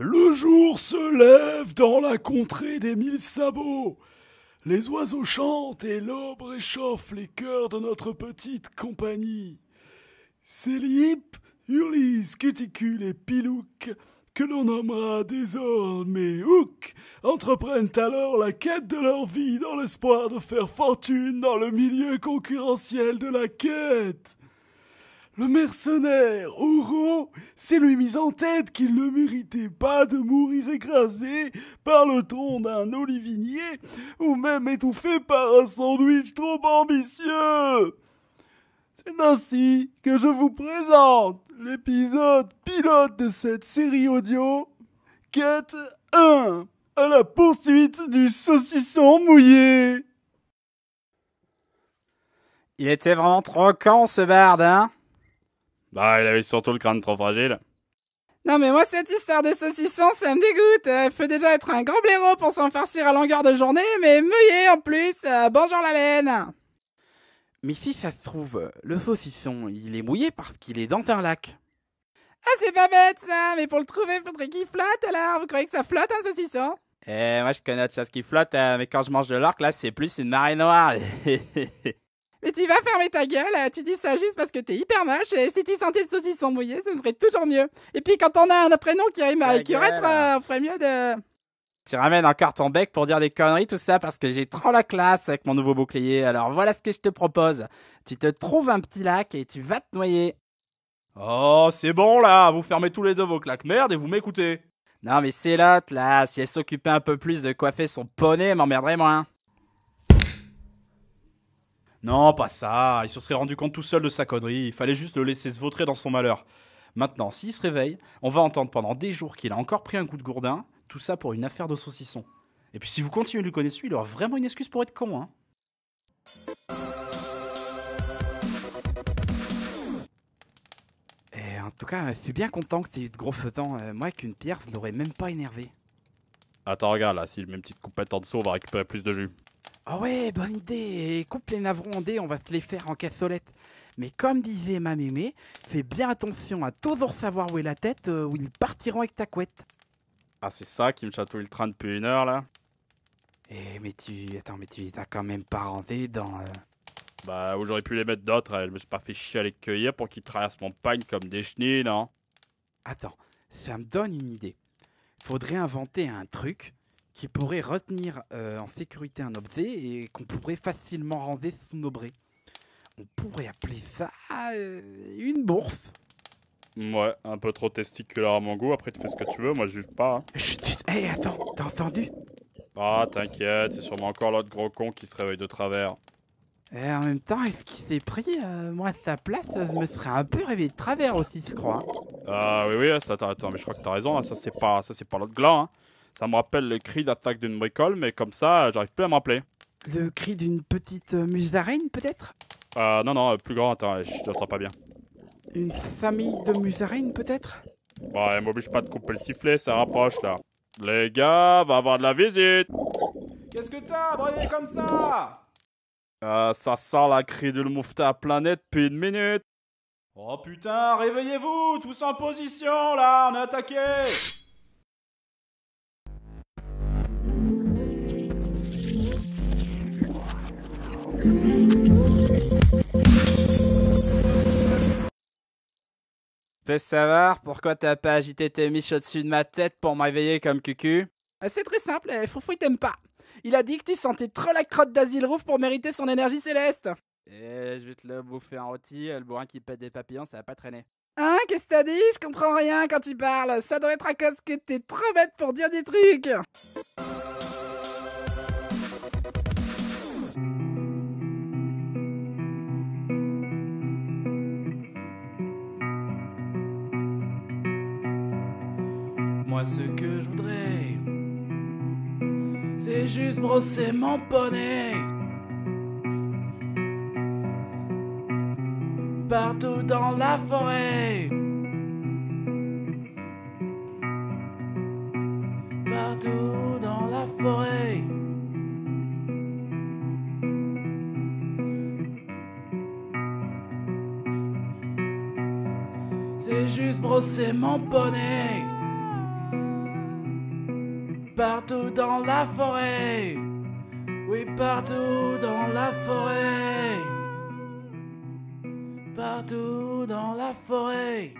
Le jour se lève dans la contrée des mille sabots. Les oiseaux chantent et l'aube réchauffe les cœurs de notre petite compagnie. Célip, Ulysse, Cuticule et Pilouc, que l'on nommera désormais Hook, entreprennent alors la quête de leur vie dans l'espoir de faire fortune dans le milieu concurrentiel de la quête. Le mercenaire, Oro, s'est lui mis en tête qu'il ne méritait pas de mourir écrasé par le tronc d'un olivinier ou même étouffé par un sandwich trop ambitieux. C'est ainsi que je vous présente l'épisode pilote de cette série audio, Quête 1, à la poursuite du saucisson mouillé. Il était vraiment trop con ce barde, hein? Bah, il avait surtout le crâne trop fragile. Non mais moi cette histoire de saucisson ça me dégoûte. Il faut déjà être un grand blaireau pour s'en farcir à longueur de journée, mais mouillé en plus, bonjour la laine. Mais si ça se trouve, le saucisson il est mouillé parce qu'il est dans un lac. Ah c'est pas bête ça, mais pour le trouver faudrait qu'il flotte alors. Vous croyez que ça flotte un saucisson? Moi je connais autre chose qui flotte, mais quand je mange de l'orque là c'est plus une marée noire. Mais tu vas fermer ta gueule, tu dis ça juste parce que t'es hyper moche, et si tu sentais le saucisson mouillé, ce serait toujours mieux. Et puis quand on a un prénom qui rime avec urètre, on ferait mieux de... Tu ramènes encore ton bec pour dire des conneries, tout ça, parce que j'ai trop la classe avec mon nouveau bouclier, alors voilà ce que je te propose. Tu te trouves un petit lac et tu vas te noyer. Oh, c'est bon là, vous fermez tous les deux vos claques merde et vous m'écoutez. Non mais c'est l'autre là, si elle s'occupait un peu plus de coiffer son poney, elle m'emmerderait moins. Non, pas ça, il se serait rendu compte tout seul de sa connerie, il fallait juste le laisser se vautrer dans son malheur. Maintenant, s'il se réveille, on va entendre pendant des jours qu'il a encore pris un coup de gourdin, tout ça pour une affaire de saucisson. Et puis si vous continuez de lui connaître, il aura vraiment une excuse pour être con, hein. Et en tout cas, je suis bien content que tu aies eu de gros fautans. Moi, avec une pierre, ça n'aurait même pas énervé. Attends, regarde là, si je mets une petite coupette en dessous, on va récupérer plus de jus. Ah ouais, bonne idée. Et coupe les navrons en dés, on va se les faire en cassolette. Mais comme disait ma mémé, fais bien attention à toujours savoir où est la tête ou ils partiront avec ta couette. Ah, c'est ça qui me chatouille le train depuis une heure là. Mais tu les as quand même pas rangés dans... Bah, où j'aurais pu les mettre d'autres, je me suis pas fait chier à les cueillir pour qu'ils traversent mon pagne comme des chenilles, non? Attends, ça me donne une idée. Faudrait inventer un truc qui pourrait retenir en sécurité un objet et qu'on pourrait facilement ranger sous nos bras. On pourrait appeler ça une bourse. Ouais, un peu trop testiculaire à mon goût, après tu fais ce que tu veux, moi je juge pas. Hein. Chut, chut, hey, attends, t'as entendu? Ah, t'inquiète, c'est sûrement encore l'autre gros con qui se réveille de travers. Et en même temps, est-ce qu'il s'est pris? Moi, à sa place, je me serais un peu réveillé de travers aussi, je crois. Ah oui, ça, attends, mais je crois que t'as raison, là, ça c'est pas l'autre gland, hein. Ça me rappelle le cri d'attaque d'une bricole, mais comme ça, j'arrive plus à me rappeler. Le cri d'une petite musaraigne, peut-être? Non, plus grand, attends, je t'entends pas bien. Une famille de musaraignes, peut-être? Bon, elle m'oblige pas de couper le sifflet, ça rapproche, là. Les gars, va avoir de la visite. Qu'est-ce que t'as, brûlé comme ça? Ça sent la cri d'une moufta à planète depuis une minute. Oh putain, réveillez-vous, tous en position, là, on est attaqué. Peux savoir pourquoi t'as pas agité tes miches au-dessus de ma tête pour m'éveiller comme cucu? C'est très simple, Foufou il t'aime pas. Il a dit que tu sentais trop la crotte d'Asile Rouf pour mériter son énergie céleste. Je vais te le bouffer en rôti, le bourrin qui pète des papillons, ça va pas traîner. Hein, qu'est-ce que t'as dit? Je comprends rien quand tu parles. Ça doit être à cause que t'es trop bête pour dire des trucs. Moi, ce que je voudrais, c'est juste brosser mon poney partout dans la forêt, partout dans la forêt. C'est juste brosser mon bonnet. Partout dans la forêt. Oui, partout dans la forêt. Partout dans la forêt.